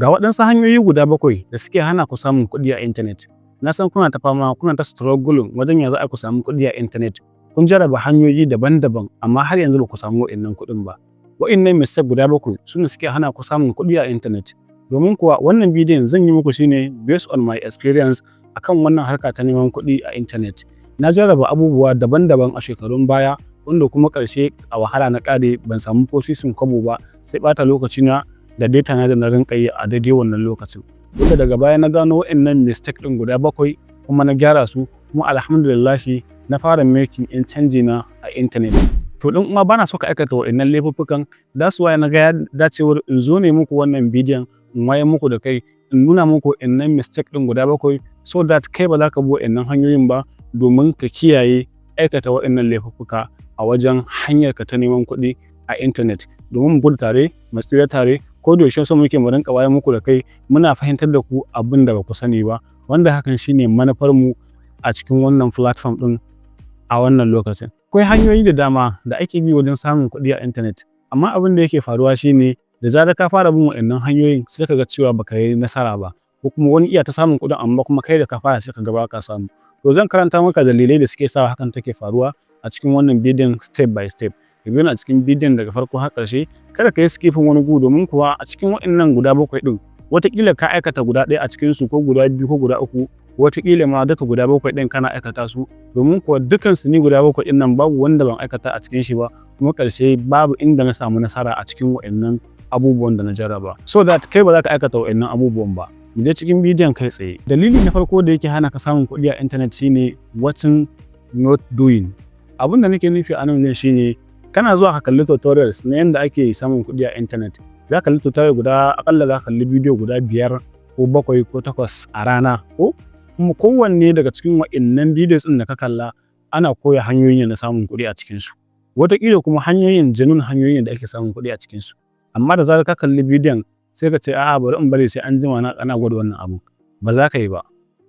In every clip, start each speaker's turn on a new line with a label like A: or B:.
A: Ga waɗansu hanyoyi guda 7 da suke hana ku samun kuɗi a intanet. Na san kuna ta fama, kuna ta struggling wajen ya za a ku samu kuɗi a intanet. Kun jarraba hanyoyi daban-daban amma har yanzu ba ku samu waɗannan kuɗin ba. Waɗannan mistake guda 7 su ne suke hana ku samun kuɗi a intanet. Domin kuwa wannan bidiyon zan yi muku shine based on my experience akan wannan harka ta neman kuɗi a intanet. Na jarraba abubuwa daban-daban a shekarun baya wanda kuma ƙarshe a wahala na ƙare ban samu ko sisin kwabo ba sai ɓata lokacina da data na da na rinƙa yi a daidai wannan lokacin. Duka daga baya na gano waɗannan mistake ɗin guda 7 kuma na gyara su kuma alhamdulillahi na fara making in canji na a intanet. To ɗin kuma bana so ka aikata waɗannan laifuffukan, that's why na ga ya dacewar in zo ne muku wannan bidiyon in wayar muku da kai in nuna muku waɗannan mistake ɗin guda 7 so that kai ba za ka bi waɗannan hanyoyin ba domin ka kiyaye aikata waɗannan laifuffuka a wajen hanyarka ta neman kuɗi a intanet. Domin mu gudu tare, mu tsira tare, ko da yaushe so muke mu rinƙa wayar muku da kai muna fahimtar da ku abin da ba ku sani ba, wanda hakan shine manufar mu a cikin wannan platform ɗin a wannan lokacin. Akwai hanyoyi da dama da ake bi wajen samun kuɗi a intanet, amma abin da yake faruwa shine da zarar ka fara bin waɗannan hanyoyin sai ka ga cewa baka yi nasara ba, ko kuma wani iya ta samun kuɗin amma kuma kai da ka fara sai ka ga ba ka samu. To zan karanta maka dalilai da suke sa hakan take faruwa a cikin wannan bidiyon step by step. Ka biyo ni a cikin bidiyon daga farko har ƙarshe, kada ka yi skipping wani gu domin kuwa a cikin waɗannan guda 7 ɗin wataƙila ka aikata guda ɗaya a cikinsu ko guda 2 ko guda 3, wataƙila ma duka guda 7 ɗin kana aikata su, domin kuwa dukansu ni guda 7 ɗin nan babu wanda ban aikata a cikin shi ba, kuma ƙarshe babu inda na samu nasara a cikin waɗannan abubuwan da na jarraba. So that kai ba za ka aikata waɗannan abubuwan ba. Mu je cikin bidiyon kai tsaye. Dalili na farko da yake hana ka samun kuɗi a intanet shine what not doing. Abin da nake nufi a nan shine kana zuwa ka kalli tutorials na yadda ake samun kuɗi a intanet. Za ka kalli tutorial guda akalla za ka kalli bidiyo guda 5 ko 7 ko 8 a rana, ko kuma kowanne daga cikin waɗannan videos ɗin da ka kalla ana koya hanyoyin na samun kuɗi a cikinsu. Wataƙila kuma genuine hanyoyin da ake samun kuɗi a cikinsu. Amma da zarar ka kalli bidiyon sai ka ce a'a bari in bari sai an jima na ana gwada wannan abu. Ba za ka yi ba.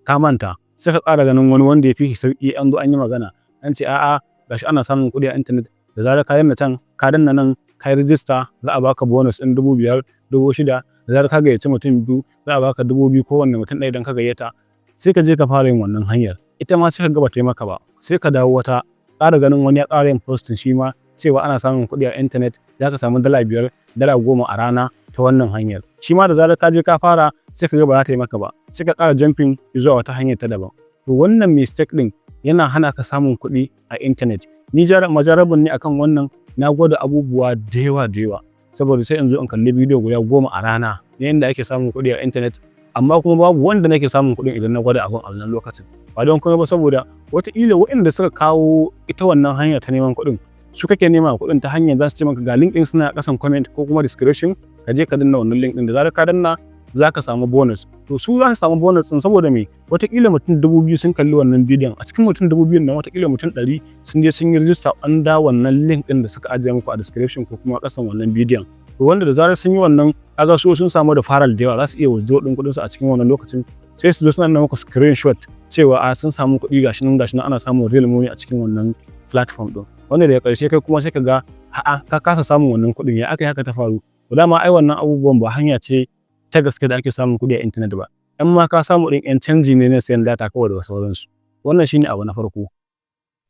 A: Ka manta. Sai ka ƙara ganin wani wanda ya fi sauƙi an zo an yi magana. An ce a'a gashi ana samun kuɗi a intanet. Da zarar ka danna can, ka danna nan, ka yi rijista za a baka bonus ɗin 5,000, 6,000. Da zarar ka gayyaci mutum 2 za a baka 2,000 kowanne mutum ɗaya idan ka gayyata. Sai ka je ka fara yin wannan hanyar. Ita ma sai ka ga ba ta yi maka ba. Sai ka dawo wata, ƙara ganin wani ya ƙara yin posting shi ma cewa ana samun kuɗi a intanet, za ka samu $5, $10 a rana ta wannan hanyar. Shi ma da zarar ka je ka fara sai ka ga ba za ta yi maka ba. Sai ka ƙara jumping zuwa wata hanyar ta daban. To wannan mistake ɗin yana hana ka samun kuɗi a intanet. Ni majarabin ne akan wannan, na gwada abubuwa da yawa. Saboda sai in zo in kalli bidiyo guda 10 a rana na yadda ake samun kuɗi a intanet, amma kuma babu wanda nake samun kuɗin idan na gwada abin a wannan lokacin. Ba don kuma ba saboda wataƙila waɗanda suka kawo ita wannan hanyar ta neman kuɗin su kake nema kuɗin ta hanyar za su ce maka ga link ɗin suna ƙasan comment ko kuma description, ka je ka danna wannan link ɗin, da zarar ka danna za ka samu bonus. To su za su samu bonus ɗin saboda me? Wataƙila mutum 2,000 sun kalli wannan bidiyon, a cikin mutum 2,000 nan wataƙila mutum 100 sun je sun yi register under wannan link ɗin da suka ajiye muku a description ko kuma ƙasan wannan bidiyon. To wanda da zarar sun yi wannan, kaga su sun samu da faral da yawa, za su iya withdraw ɗin kuɗinsu a cikin wannan lokacin, sai su zo suna nuna muku screenshot cewa sun samu kuɗi gashi nan ana samun real money a cikin wannan platform ɗin. Wanda daga ƙarshe kai kuma sai ka ga a'a ka kasa samun wannan kuɗin, ya aka yi haka ta faru. To dama ai wannan abubuwan ba hanya ce ta gaske da ake samun kuɗi a intanet ba. In ma ka samu ɗin 'yan canji ne na sayan data kawai da sauransu. Wannan shine abu na farko.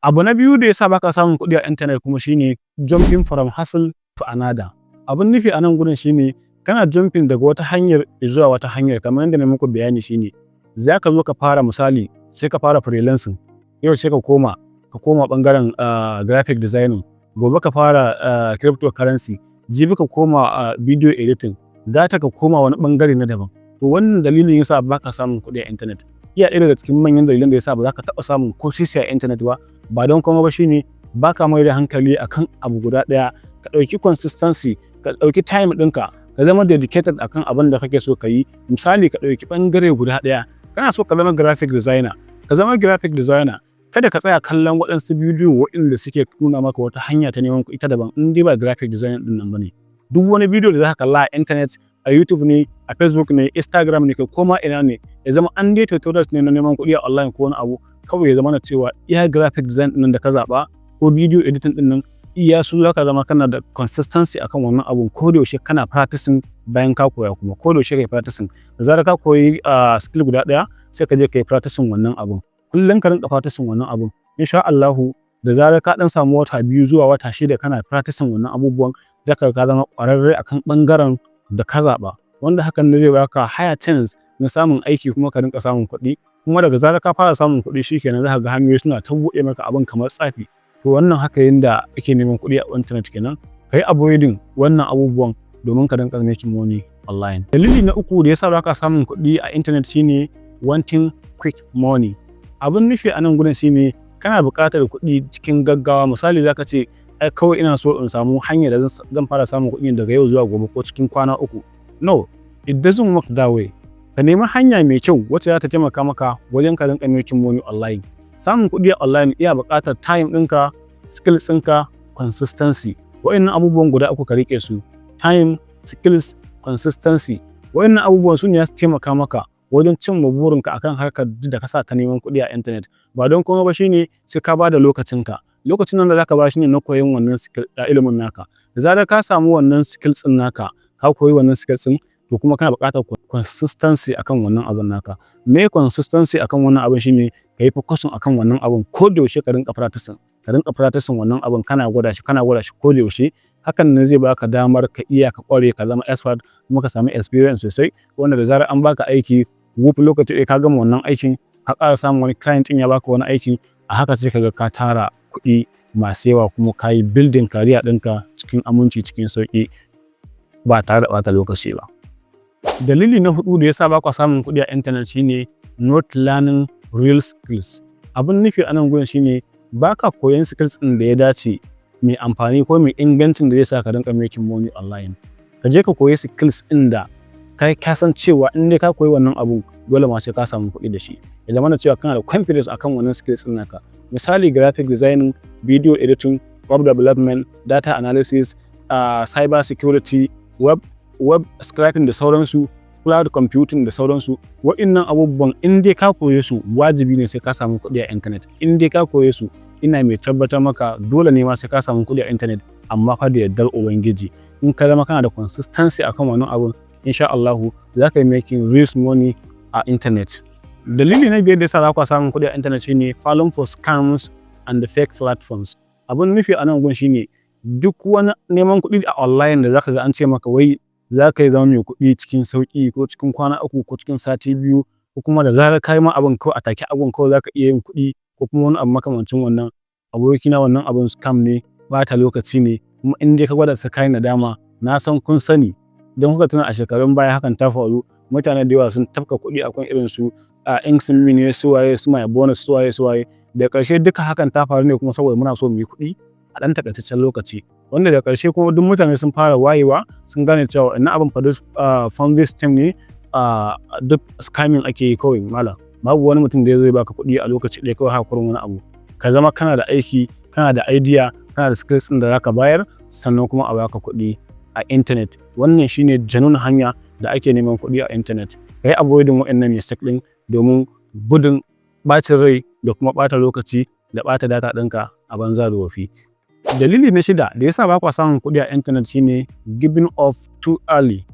A: Abu na biyu da yasa baka samun kuɗi a intanet kuma shine jumping from hustle to another. Abun nufi a nan gurin shine kana jumping daga wata hanyar zuwa wata hanyar, kamar yadda na muku bayani shine za ka zo ka fara misali sai ka fara freelancing. Yau sai ka koma ɓangaren graphic designing, gobe ka fara cryptocurrency, jibi ka koma video editing, data ka koma wani ɓangare na daban. To wannan dalilin yasa baka samun kuɗi a intanet. Iya ɗaya daga cikin manyan dalilan da yasa ba za ka taɓa samun ko sisi a intanet ba don kuma ba shine baka mai da hankali akan abu guda ɗaya. Ka ɗauki consistency, ka ɗauki time ɗinka, ka zama dedicated akan abin da kake so ka yi. Misali ka ɗauki ɓangare guda ɗaya, kana so ka zama graphic designer, ka zama graphic designer. Kada ka tsaya kallon waɗansu bidiyo waɗanda suke nuna maka wata hanya ta neman kuɗi ta daban in dai ba graphic design ɗin nan bane. Duk wani bidiyo da za ka kalla a intanet, a YouTube ne, a Facebook ne, Instagram ne, ko ma ina ne, ya zama an dai tutorials ne na neman kuɗi a online ko wani abu, kawai ya zama na cewa iya graphic design ɗin nan da ka zaɓa ko bidiyo editing ɗin nan iya su zaka zama kana da consistency akan wannan abun, ko da yaushe kana practicing bayan ka koya, kuma ko da yaushe kai practicing. Da zarar ka koyi skill guda ɗaya sai ka je kai practicing wannan abun, kullum ka rinka practicing wannan abun. Insha Allahu da zarar ka ɗan samu wata 2 zuwa wata 6 kana practicing wannan abubuwan, zaka ka zama ƙwararre akan ɓangaren da ka zaɓa, wanda hakan ne zai baka higher chance na samun aiki kuma ka rinka samun kuɗi. Kuma daga zarar ka fara samun kuɗi shikenan zaka ga hanyoyi suna ta buɗe maka abun kamar tsafi. To wannan haka yanda ake neman kuɗi a internet kenan. Kai avoiding wannan abubuwan domin ka rinka making money online. Dalili na uku da yasa baka samun kuɗi a internet shine wanting quick money. Abin nufi a nan gurin shine kana buƙatar kuɗi cikin gaggawa. Misali zaka ce ai kawai ina so in samu hanyar da zan fara samun kuɗi daga yau zuwa gobe ko cikin kwana 3. No, it doesn't work that way. Ka nemi hanya mai kyau wacce za ta taimaka maka wajen ka rinka making money online. Samun kuɗi online iya buƙatar time ɗinka, skills ɗinka, consistency. Waɗannan abubuwan guda uku ka riƙe su: time, skills, consistency. Waɗannan abubuwan su ne za su taimaka maka wajen cimma burinka akan harkar da ka sa ta neman kuɗi a internet. Ba don komai ba shine sai ka ba da lokacinka. Lokacin nan da zaka ba shi ne na koyon wannan skill ilimin naka. Da zarar ka samu wannan skills ɗin naka, ka koyi wannan skills ɗin, to kuma kana buƙatar consistency akan wannan abun naka. Me consistency akan wannan abun shine ka yi focusing akan wannan abun, ko da yaushe ka rinka practicing wannan abun, kana gwada shi ko da yaushe. Hakan ne zai baka damar ka iya, ka ƙware, ka zama expert kuma ka samu experience sosai, wanda da zarar an baka aiki lokaci ɗaya ka gama wannan aikin, ka ƙara samun wani client ɗin ya baka wani aiki, a haka sai ka ga ka tara kuɗi masu yawa kuma ka yi building career ɗinka cikin aminci, cikin sauƙi, ba tare da ɓata lokaci ba. Dalili na 4 da yasa ba kwa samun kuɗi a internet shine not learning real skills. Abin nufi a nan gurin shine ba ka koyan skills ɗin da ya dace, mai amfani ko mai ingancin da zai sa ka rinka making money online. Ka je ka koyi skills ɗin da kai ka san cewa in dai ka koyi wannan abu dole ma sai ka samu kuɗi da shi. Ya zamana cewa kana da confidence akan wannan skills ɗin naka. Misali graphic designing, video editing, web development, data analysis, cyber security, web scraping da sauransu, cloud computing da sauransu. Waɗannan abubuwan in dai ka koye su wajibi ne sai ka samu kuɗi a internet. In dai ka koye su, ina mai tabbatar maka dole ne ma sai ka samu kuɗi a internet, amma fa da yardar Ubangiji. In ka zama kana da consistency akan wannan abun, insha Allahu za ka yi making real money a internet. Dalili na 5 da yasa za ku samu kuɗi a internet shine falling for scams and the fake platforms. Abin nufi a nan gun shine duk wani neman kuɗi a online da zaka ga an ce maka wai za ka yi zama mai kuɗi cikin sauƙi ko cikin kwana 3 ko cikin sati 2, ko kuma da zarar ka yi ma abin kawai a take abin kawai za ka iya yin kuɗi, ko kuma wani abu makamancin wannan. Abokina, wannan abin scam ne, ɓata lokaci ne, kuma in dai ka gwada sai ka yi nadama. Na san kun sani, don kuka tuna a shekarun baya hakan ta faru, mutane da yawa sun tafka kuɗi akan irin su Inksimi ne, su waye, su my bonus, su waye. Da ƙarshe duka hakan ta faru ne kuma saboda muna so mu yi kuɗi a ɗan takaitaccen lokaci, wanda da ƙarshe kuma duk mutane sun fara wayewa, sun gane cewa wannan abin fa fund this time ne, duk scamming ake yi kawai malam. Babu wani mutum da zai baka kuɗi a lokaci ɗaya kawai haka kurin wani abu. Ka zama kana da aiki, kana da idea, kana da skills ɗin da zaka bayar, sannan kuma a baka kuɗi a internet. Wannan shine janun hanya da ake neman kuɗi a internet. Kai avoiding waɗannan mistake ɗin domin gudun ɓacin rai da kuma ɓata lokaci da ɓata data ɗinka a banza da wofi. Dalili na 6 da yasa ba kwa samun kuɗi a internet shine giving up too early.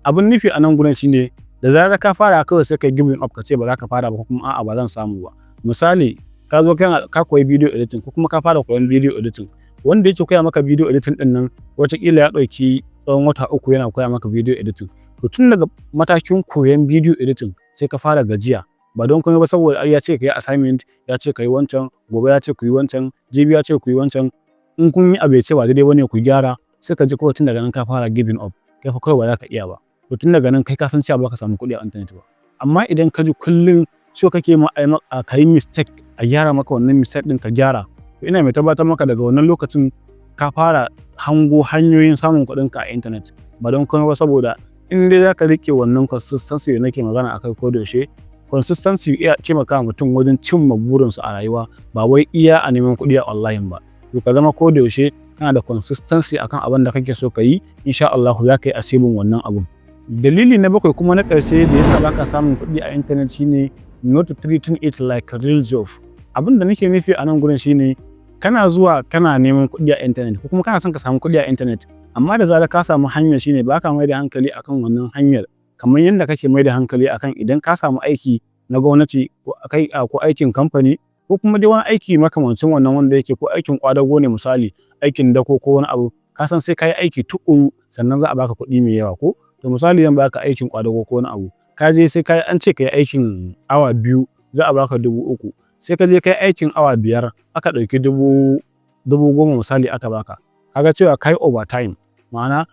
A: Abin nufi a nan gurin shine da zarar ka fara kawai sai kai giving up, ka ce ba za ka fara ba, ko kuma a'a ba zan samu ba. Misali ka zo ka koyi video editing, ko kuma ka fara koyon video editing. Wanda yake koya maka video editing ɗin nan wataƙila ya ɗauki tsawon wata 3 yana koya maka video editing. To tun daga matakin koyon video editing sai ka fara gajiya, ba don komai ba saboda ya ce ka yi assignment, ya ce ka yi wancan, gobe ya ce ku yi wancan, jibi ya ce ku yi wancan. In kun yi abu ya ce ba daidai bane ku gyara, sai ka ji kawai tun daga nan ka fara giving up, kai fa kawai ba za ka iya ba. To tun daga nan kai ka san cewa ba ka samu kuɗi a internet ba. Amma idan ka ji kullum so kake ka yi mistake, a gyara maka wannan mistake ɗin ka gyara, to ina mai tabbatar maka daga wannan lokacin ka fara hango hanyoyin samun kuɗinka a internet. Ba don komai ba saboda in dai za ka riƙe wannan consistency da nake magana akai ko da yaushe. Consistency iya taimaka mutum wajen cimma burinsu a rayuwa, ba wai iya a neman kuɗi a online ba. To ka zama ko da yaushe kana da consistency akan abin da kake so ka yi, insha Allah za ka yi achieving wannan abun. Dalili na 7 kuma na ƙarshe da yasa baka samun kuɗi a internet shine not treating it like a real job. Abin da nake nufi a nan gurin shine kana zuwa kana neman kuɗi a intanet ko kuma kana son ka samu kuɗi a intanet, amma da zarar ka samu hanyar shine ba ka mai da hankali akan wannan hanyar kamar yadda kake mai da hankali akan idan ka samu aiki na gwamnati ko aikin kamfani ko kuma dai wani aiki makamancin wannan wanda yake ko aikin ƙwadago ne misali aikin dako ko wani abu ka san sai ka yi aiki tuƙuru sannan za a baka kuɗi mai yawa ko to misali zan baka aikin ƙwadago ko wani abu ka je sai an ce ka yi aikin awa 2 za a baka 3,000 sai ka je ka yi aikin awa 5 aka ɗauki 10,000 misali aka baka kaga cewa ka yi overtime ma'ana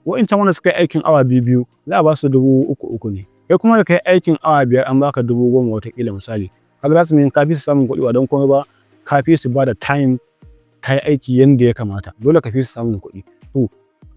A: wa'incan wanda suka yi aikin awa 2 za a ba su 3,000 ne kai kuma da ka yi aikin awa 5 an baka 10,000 wataƙila misali kaga za su nemi ka fi su samun kuɗi ba don komai ba ka fi su ba da time ka yi aiki yanda ya kamata dole ka fi su samun kuɗi to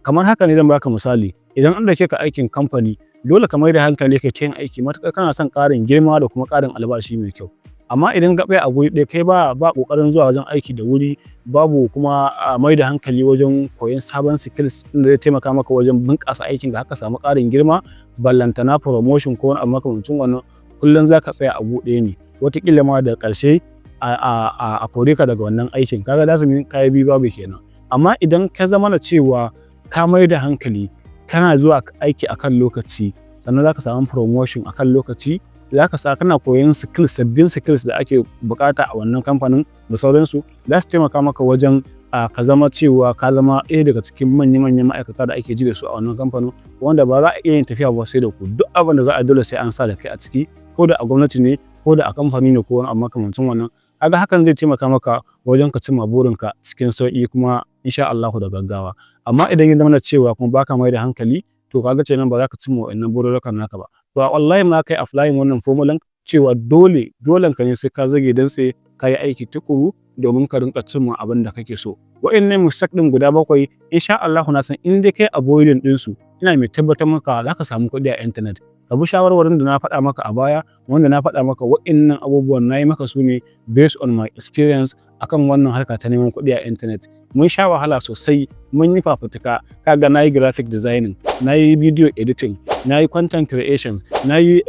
A: kamar haka ne zan baka misali idan an dauke ka aikin kamfani dole ka mai da hankali ka yin aiki matuƙar kana son ƙarin girma da kuma ƙarin albashi mai kyau amma idan gaɓe a guri ɗaya kai ba ƙoƙarin zuwa wajen aiki da wuri babu kuma mai da hankali wajen koyon sabon skills da zai taimaka maka wajen bunƙasa aikin da haka samu ƙarin girma ballantana promotion ko wani abu makamancin wannan kullum za ka tsaya a ɗaya ne wataƙila ma da ƙarshe a kore ka daga wannan aikin kaga za su kayi biyu babu kenan amma idan ka zama na cewa ka mai da hankali kana zuwa aiki akan lokaci sannan za ka samu promotion akan lokaci za ka sa kana koyon sabbin skills da ake bukata a wannan kamfanin da sauransu za su taimaka maka wajen ka zama cewa ka zama ɗaya daga cikin manya-manyan ma'aikata da ake ji da su a wannan kamfanin wanda ba za a iya yin tafiya ba sai da ku duk abin da za a dole sai an sa da kai a ciki ko da a gwamnati ne ko da a kamfani ne ko wani abu makamancin wannan kaga hakan zai taimaka maka wajen ka cimma burinka cikin sauƙi kuma insha Allahu da gaggawa amma idan ya zama cewa kuma baka mai da hankali to kaga kenan ba za ka cimma wannan bururukan naka ba to wallahi ma kai applying wannan formulan cewa dolen ka ne sai ka zage dan sai ka yi aiki tukuru domin ka rinka cimma abin da kake so wa'annan mistake din guda 7 insha Allahu na san in dai kai avoiding din su ina mai tabbatar maka za ka samu kuɗi a internet ka bi shawarwarin da na faɗa maka a baya wanda na faɗa maka wa'annan abubuwan na yi maka su ne based on my experience akan wannan harka ta neman kuɗi a internet mun sha wahala sosai mun yi fafutuka kaga na yi graphic designing na yi video editing na yi content creation na yi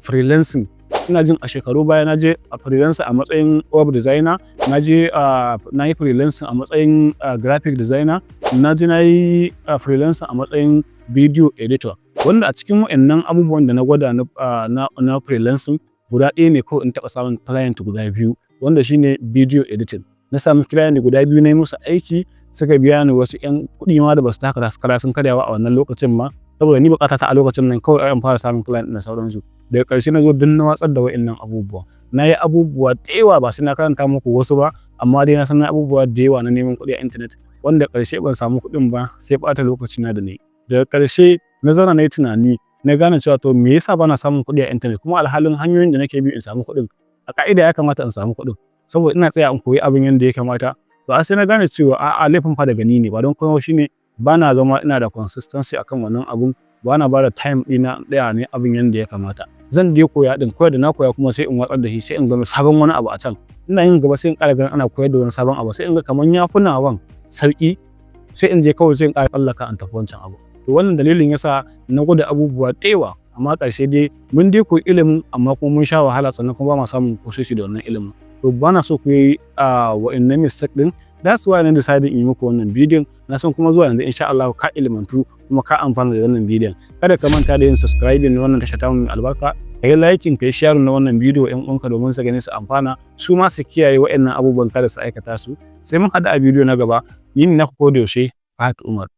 A: freelancing ina jin a shekaru baya na je a freelancer a matsayin web designer na je na yi freelancing a matsayin graphic designer na je na yi freelancer a matsayin video editor wanda a cikin waɗannan abubuwan da na gwada na freelancing guda ɗaya ne kawai in taɓa samun client guda 2 wanda shine video editing na samu client guda 2 na yi musu aiki suka biya ni wasu 'yan kuɗi ma da ba su taka kara sun karyawa a wannan lokacin ma saboda ni bukata ta a lokacin nan kawai an fara samun client da sauransu daga ƙarshe na zo don na watsar da wa'annan abubuwa na yi abubuwa da yawa ba sai na karanta muku wasu ba amma dai na san abubuwa da yawa na neman kuɗi a internet wanda ƙarshe ban samu kuɗin ba sai ɓata lokaci na da ni daga ƙarshe na zauna na yi tunani na gane cewa to me yasa bana samun kuɗi a internet kuma alhalin hanyoyin da nake bi in samu kuɗin a ka'ida ya kamata in samu kuɗin saboda ina tsaya in koyi abin yadda ya kamata to sai na gane cewa a'a laifin fa daga ni ne ba don kuma shine bana zama ina da consistency akan wannan abun bana ba da time ɗina ɗaya ne abin yadda ya kamata zan je koya din koyar da na koya kuma sai in watsar da shi sai in ga sabon wani abu a can ina yin gaba sai in ƙara ganin ana koyar da wani sabon abu sai in ga kamar ya fi nawan sauƙi sai in je kawai sai in ƙara tsallaka in tafi wancan abu to wannan dalilin yasa na gwada abubuwa ɗewa amma ƙarshe dai mun dai koyi ilimin amma kuma mun sha wahala sannan kuma ba ma samun kusoshi da wannan ilimin to ba na so ku yi wa'annan mistake din that's why na decide in yi muku wannan bidiyon na san kuma zuwa yanzu insha Allah ka ilimantu kuma ka amfana da wannan bidiyon kada ka manta da yin subscribe na wannan tasha ta mu albarka ka yi liking ka yi share na wannan bidiyo ƴan uwanka domin su gani su amfana su ma su kiyaye wa'annan abubuwan kada su aikata su sai mun hada a bidiyo na gaba yin na ku da yaushe Fahat Umar